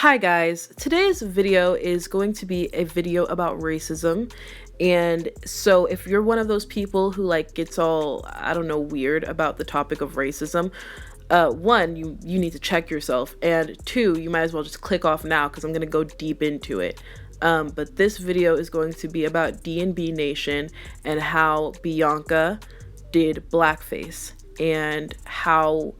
Hi guys, today's video is going to be a video about racism. And so if you're one of those people who gets all, I don't know, weird about the topic of racism, one, you need to check yourself, and two, you might as well just click off now because I'm going to go deep into it. But this video is going to be about D&B Nation and how Biannca did blackface and how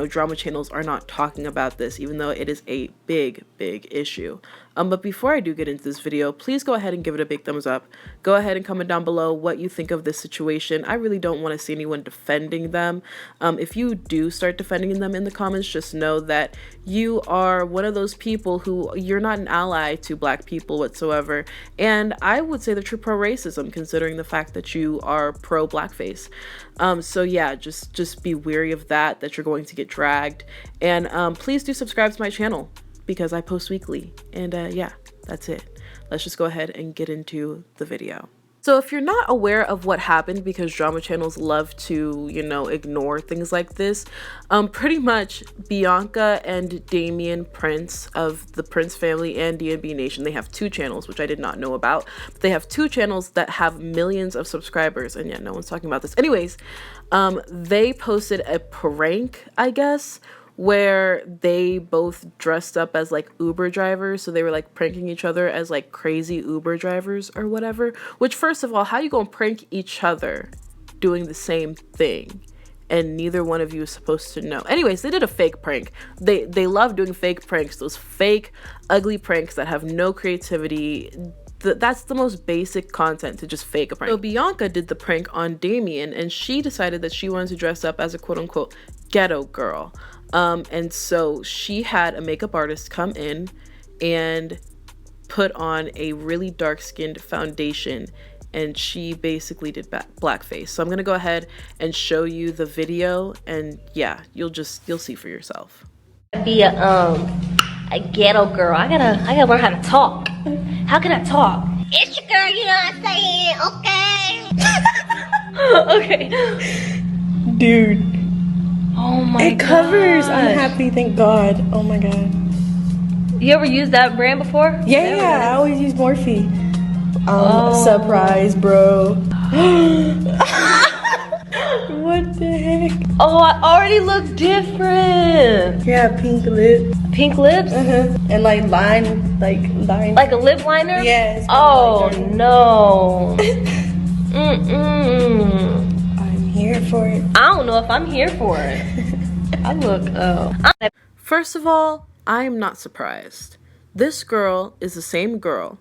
drama channels are not talking about this, even though it is a big issue. But before I do get into this video, please go ahead and give it a big thumbs up. Go ahead and comment down below what you think of this situation. I really don't want to see anyone defending them. If you do start defending them in the comments, just know that you are one of those people who you're not an ally to black people whatsoever. And I would say that you're pro-racism, considering the fact that you are pro-blackface. So yeah, just be wary of that you're going to get dragged. And please do subscribe to my channel because I post weekly. And yeah, that's it. Let's just go ahead and get into the video. So if you're not aware of what happened, because drama channels love to, ignore things like this, pretty much Biannca and Damien Prince of the Prince family and D&B Nation, they have two channels, which I did not know about. But they have two channels that have millions of subscribers, and yeah, no one's talking about this. Anyways, they posted a prank, I guess, where they both dressed up as Uber drivers. So they were pranking each other as crazy Uber drivers or whatever, which, first of all, how you gonna prank each other doing the same thing and neither one of you is supposed to know? Anyways, they did a fake prank. They love doing fake pranks, those fake ugly pranks that have no creativity. That's the most basic content, to just fake a prank. So Biannca did the prank on Damien, and she decided that she wanted to dress up as a quote-unquote ghetto girl. And so she had a makeup artist come in and put on a really dark-skinned foundation, and she basically did blackface. So I'm gonna go ahead and show you the video, and yeah, you'll see for yourself. Be a ghetto girl. I gotta learn how to talk. How can I talk? It's your girl, you know what I'm saying? Okay. Okay. Dude. Oh my god. It covers Unhappy, thank God. Oh my god. You ever used that brand before? Yeah, I always use Morphe. Surprise, bro. What the heck? Oh, I already look different. Yeah, pink lips. Pink lips? And line. Like a lip liner? Yes. Oh no. I'm here for it. I don't know if I'm here for it. I look, First of all, I am not surprised. This girl is the same girl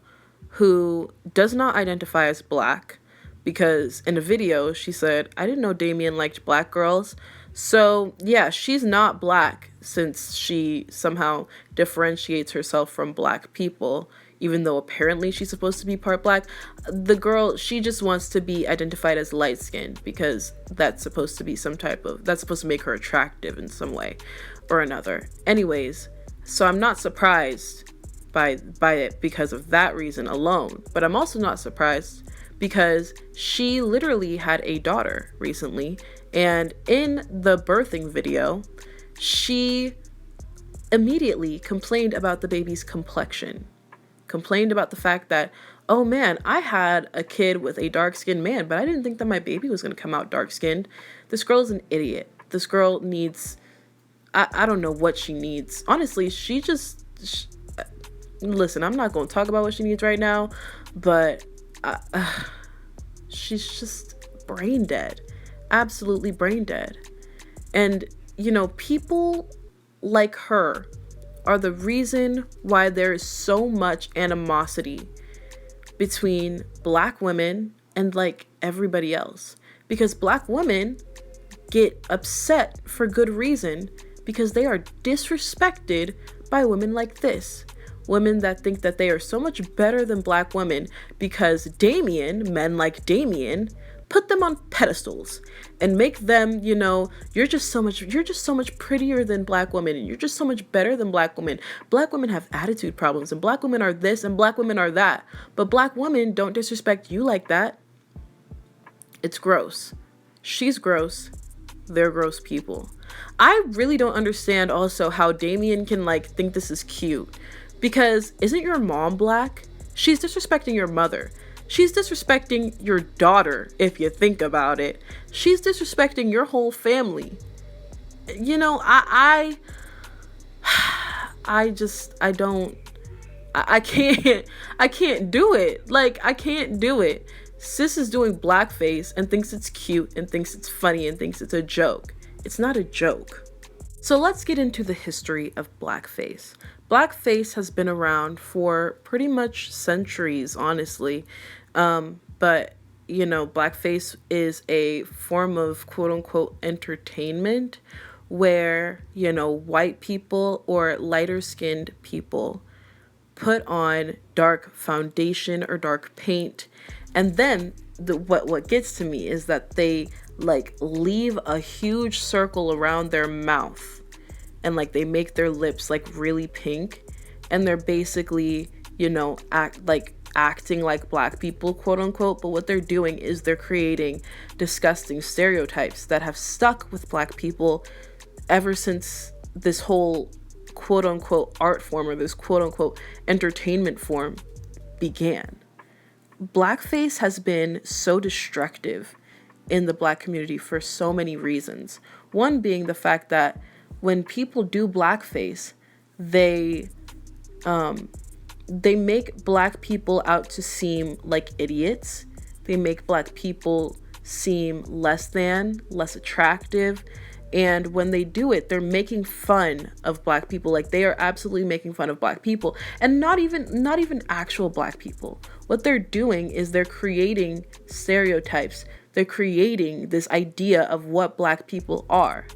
who does not identify as black, because in a video she said, I didn't know Damien liked black girls. So yeah, she's not black, since she somehow differentiates herself from black people, even though apparently she's supposed to be part black. The girl, she just wants to be identified as light-skinned because that's supposed to be that's supposed to make her attractive in some way or another. Anyways, so I'm not surprised by it because of that reason alone, but I'm also not surprised because she literally had a daughter recently, and in the birthing video, she immediately complained about the baby's complexion. Complained about the fact that, oh man, I had a kid with a dark-skinned man, but I didn't think that my baby was going to come out dark-skinned. This girl is an idiot. This girl needs, I don't know what she needs. Honestly, listen, I'm not going to talk about what she needs right now, but she's just brain dead. Absolutely brain dead. And, people like her are the reason why there is so much animosity between black women and everybody else. Because black women get upset for good reason, because they are disrespected by women like this. Women that think that they are so much better than black women because men like Damien, put them on pedestals and make them, you're just so much prettier than black women, and you're just so much better than black women. Black women have attitude problems, and black women are this, and black women are that. But black women don't disrespect you like that. It's gross. She's gross. They're gross people. I really don't understand also how Damien can like think this is cute. Because isn't your mom black? She's disrespecting your mother. She's disrespecting your daughter, if you think about it. She's disrespecting your whole family. You know, I don't, I can't, I can't do it. Like, I can't do it. Sis is doing blackface and thinks it's cute and thinks it's funny and thinks it's a joke. It's not a joke. So let's get into the history of blackface. Blackface has been around for pretty much centuries, honestly. But, you know, blackface is a form of quote unquote entertainment where, you know, white people or lighter skinned people put on dark foundation or dark paint. And then what gets to me is that they like leave a huge circle around their mouth and like they make their lips like really pink, and they're basically, you know, acting like black people, quote unquote. But what they're doing is they're creating disgusting stereotypes that have stuck with black people ever since this whole quote unquote art form or this quote unquote entertainment form began. Blackface has been so destructive in the black community for so many reasons. One being the fact that when people do blackface, they make black people out to seem like idiots. They make black people seem less attractive. And when they do it, they're making fun of black people. Like, they are absolutely making fun of black people, and not even actual black people. What they're doing is they're creating stereotypes. They're creating this idea of what black people are.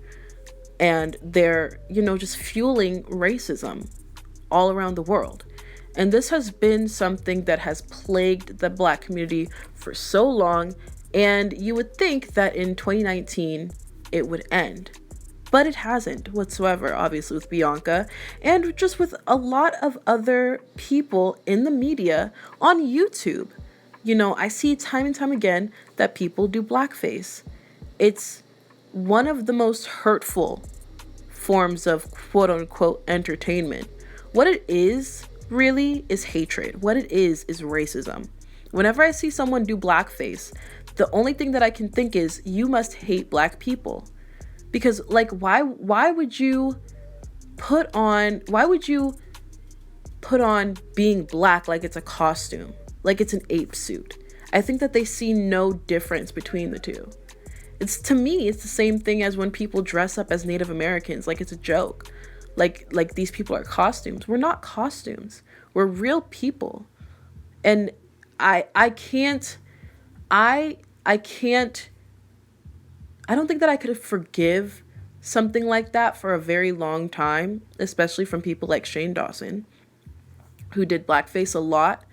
And they're, you know, just fueling racism all around the world. And this has been something that has plagued the black community for so long. And you would think that in 2019, it would end. But it hasn't whatsoever, obviously, with Biannca and just with a lot of other people in the media on YouTube. You know, I see time and time again that people do blackface. It's one of the most hurtful forms of quote unquote entertainment. What it is really is hatred. What it is racism. Whenever I see someone do blackface, the only thing that I can think is, you must hate black people. Because like, why would you put on being black like it's a costume, like it's an ape suit? I think that they see no difference between the two. To me, it's the same thing as when people dress up as Native Americans, like it's a joke. Like these people are costumes. We're not costumes. We're real people. And I don't think that I could forgive something like that for a very long time, especially from people like Shane Dawson, who did blackface a lot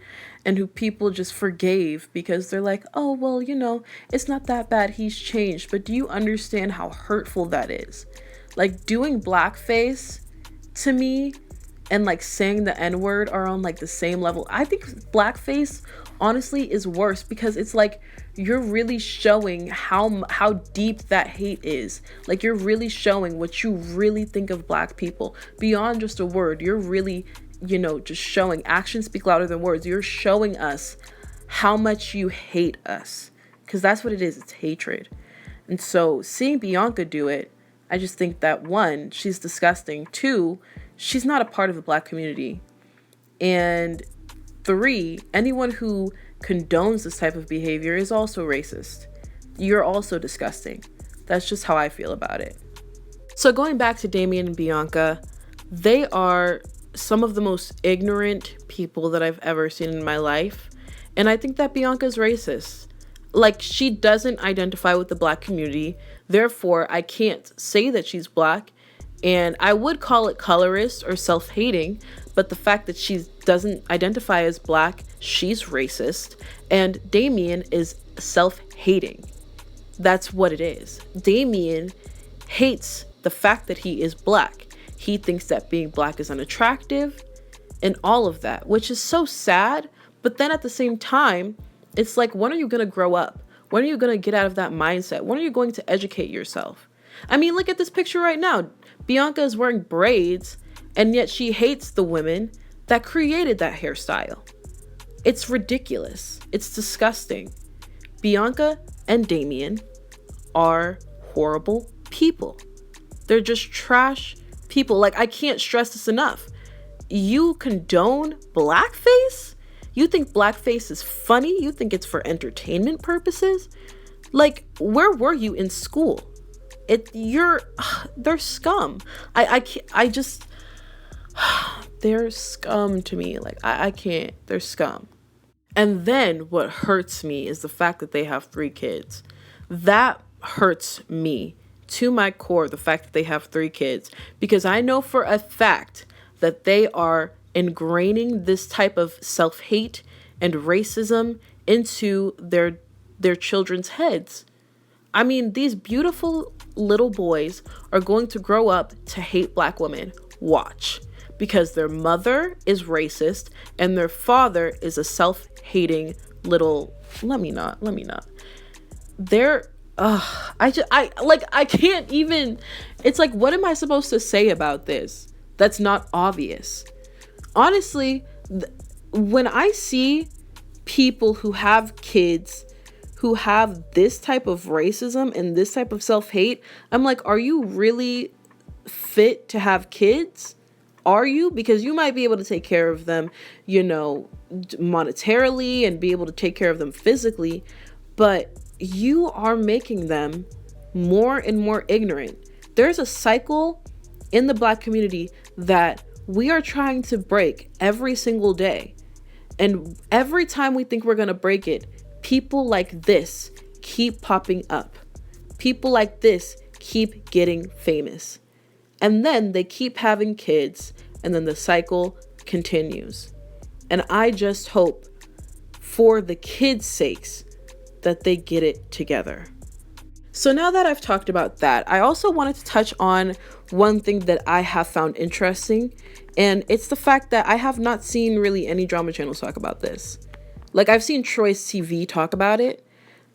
and who people just forgave because they're like, oh, well, you know, it's not that bad. He's changed. But do you understand how hurtful that is? Like, doing blackface to me and like saying the N-word are on like the same level. I think blackface honestly is worse because it's like you're really showing how deep that hate is. Like, you're really showing what you really think of black people beyond just a word. You're really, you know, just showing. Actions speak louder than words. You're showing us how much you hate us, because that's what it is. It's hatred. And so seeing Biannca do it, I just think that, one, she's disgusting. Two, she's not a part of the black community. And three, anyone who condones this type of behavior is also racist. You're also disgusting. That's just how I feel about it. So going back to Damien and Biannca, they are some of the most ignorant people that I've ever seen in my life. And I think that Bianca's racist. Like, she doesn't identify with the black community. Therefore, I can't say that she's black. And I would call it colorist or self-hating, but the fact that she doesn't identify as black, she's racist. And Damien is self-hating. That's what it is. Damien hates the fact that he is black. He thinks that being black is unattractive and all of that, which is so sad. But then at the same time, it's like, when are you going to grow up? When are you going to get out of that mindset? When are you going to educate yourself? I mean, look at this picture right now. Biannca is wearing braids, and yet she hates the women that created that hairstyle. It's ridiculous. It's disgusting. Biannca and Damien are horrible people. They're just trash people. Like, I can't stress this enough. You condone blackface? You think blackface is funny? You think it's for entertainment purposes? Like, where were you in school? They're scum. I just, they're scum to me. Like, I can't, they're scum. And then what hurts me is the fact that they have 3 kids. That hurts me to my core, the fact that they have 3 kids, because I know for a fact that they are ingraining this type of self-hate and racism into their children's heads. I mean, these beautiful little boys are going to grow up to hate black women. Watch. Because their mother is racist and their father is a self-hating little, let me not. They're, I can't even, it's like, what am I supposed to say about this that's not obvious? Honestly, when I see people who have kids who have this type of racism and this type of self-hate, I'm like, are you really fit to have kids? Are you? Because you might be able to take care of them, you know, monetarily and be able to take care of them physically, but you are making them more and more ignorant. There's a cycle in the black community that we are trying to break every single day. And every time we think we're going to break it, people like this keep popping up. People like this keep getting famous. And then they keep having kids, and then the cycle continues. And I just hope, for the kids' sakes, that they get it together. So now that I've talked about that, I also wanted to touch on one thing that I have found interesting, and it's the fact that I have not seen really any drama channels talk about this. Like, I've seen Choice TV talk about it,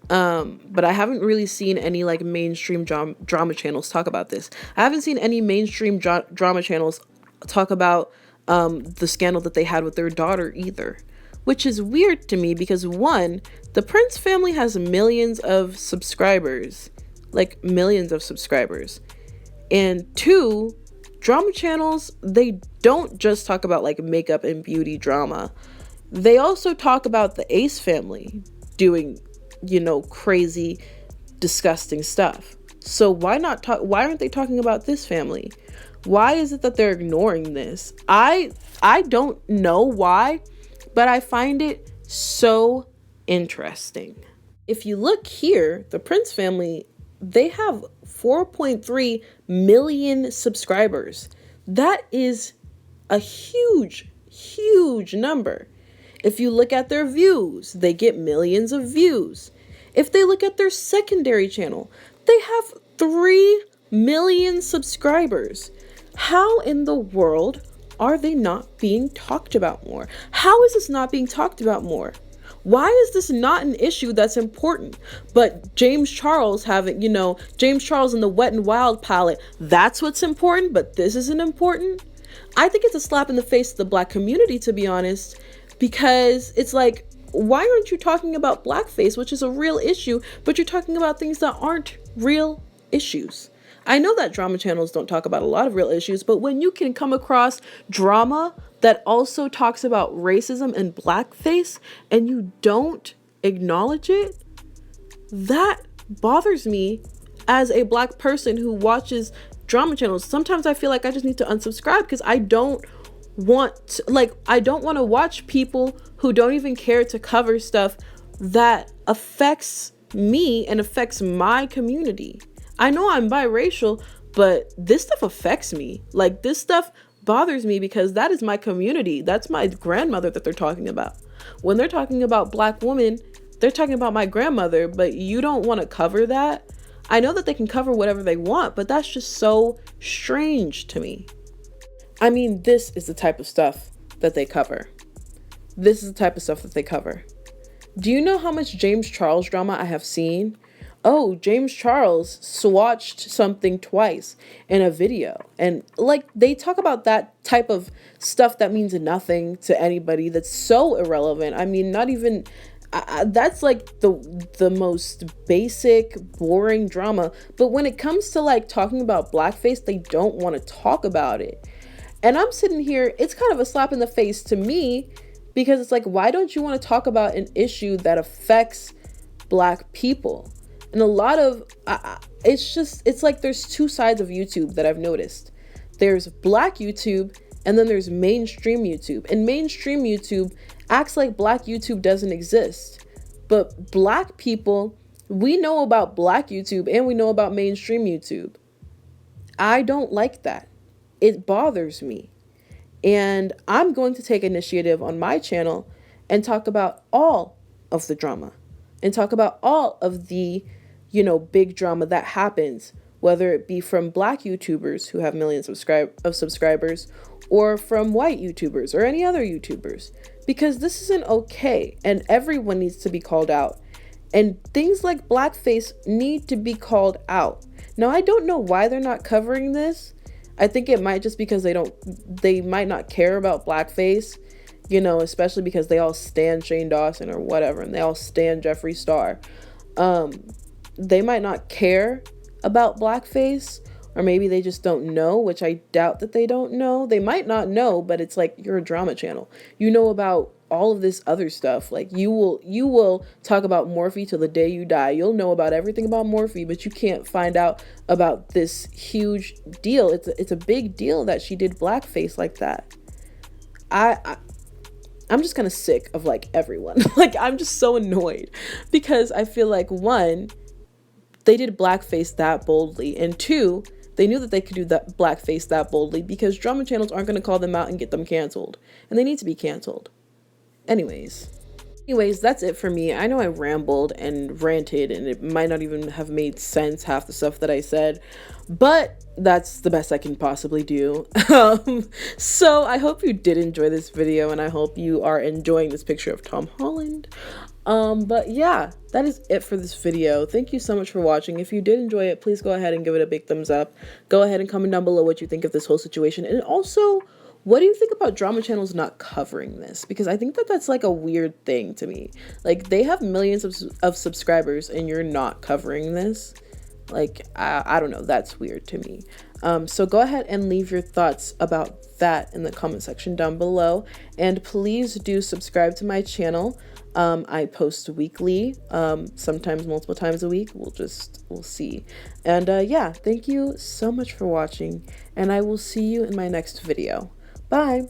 but I haven't really seen any like mainstream drama channels talk about this. I haven't seen any mainstream drama channels talk about the scandal that they had with their daughter either, which is weird to me because, one, the Prince family has millions of subscribers, like millions of subscribers, and 2, drama channels, they don't just talk about like makeup and beauty drama. They also talk about the Ace family doing, you know, crazy, disgusting stuff. So why aren't they talking about this family? Why is it that they're ignoring this? I don't know why, but I find it so interesting. If you look here, the Prince family, they have 4.3 million subscribers. That is a huge, huge number. If you look at their views, they get millions of views. If they look at their secondary channel, they have 3 million subscribers. How in the world are they not being talked about more? How is this not being talked about more? Why is this not an issue that's important? But James Charles having, you know, James Charles and the Wet and Wild palette, that's what's important, but this isn't important? I think it's a slap in the face to the black community, to be honest, because it's like, why aren't you talking about blackface, which is a real issue, but you're talking about things that aren't real issues? I know that drama channels don't talk about a lot of real issues, but when you can come across drama that also talks about racism and blackface and you don't acknowledge it, that bothers me as a black person who watches drama channels. Sometimes I feel like I just need to unsubscribe because I don't want to watch people who don't even care to cover stuff that affects me and affects my community. I know I'm biracial, but this stuff affects me. Like, this stuff bothers me because that is my community. That's my grandmother that they're talking about. When they're talking about black women, they're talking about my grandmother, but you don't want to cover that. I know that they can cover whatever they want, but that's just so strange to me. I mean, this is the type of stuff that they cover. This is the type of stuff that they cover. Do you know how much James Charles drama I have seen oh, James Charles swatched something twice in a video. And like they talk about that type of stuff that means nothing to anybody, that's so irrelevant. I mean, not even that's like the most basic boring drama. But when it comes to like talking about blackface, they don't want to talk about it. And I'm sitting here, it's kind of a slap in the face to me, because it's like, why don't you want to talk about an issue that affects Black people? And a lot of, it's like there's two sides of YouTube that I've noticed. There's Black YouTube, and then there's mainstream YouTube. And mainstream YouTube acts like Black YouTube doesn't exist. But Black people, we know about Black YouTube and we know about mainstream YouTube. I don't like that. It bothers me. And I'm going to take initiative on my channel and talk about all of the drama and talk about all of the, big drama that happens, whether it be from Black YouTubers who have millions of subscribers, or from white YouTubers or any other YouTubers, because this isn't okay and everyone needs to be called out. And things like blackface need to be called out. Now, I don't know why they're not covering this. I think it might just because they might not care about blackface, especially because they all stan Shane Dawson or whatever, and they all stan Jeffree Star. They might not care about blackface, or maybe they just don't know, which I doubt that they don't know. They might not know, but it's like, you're a drama channel. You know about all of this other stuff. Like you will talk about Morphe till the day you die. You'll know about everything about Morphe, but you can't find out about this huge deal. It's a big deal that she did blackface like that. I'm just kind of sick of like everyone. Like I'm just so annoyed, because I feel like, one, they did blackface that boldly, and two, they knew that they could do that blackface that boldly because drama channels aren't going to call them out and get them canceled, and they need to be canceled. Anyways, that's it for me. I know I rambled and ranted, and it might not even have made sense, half the stuff that I said, but that's the best I can possibly do. So I hope you did enjoy this video, and I hope you are enjoying this picture of Tom Holland. But yeah, that is it for this video. Thank you so much for watching. If you did enjoy it, please go ahead and give it a big thumbs up. Go ahead and comment down below what you think of this whole situation, and also, what do you think about drama channels not covering this? Because I think that that's like a weird thing to me. Like, they have millions of subscribers and you're not covering this. Like, I don't know. That's weird to me. So go ahead and leave your thoughts about that in the comment section down below. And please do subscribe to my channel. I post weekly, sometimes multiple times a week. We'll see. And yeah, thank you so much for watching. And I will see you in my next video. Bye.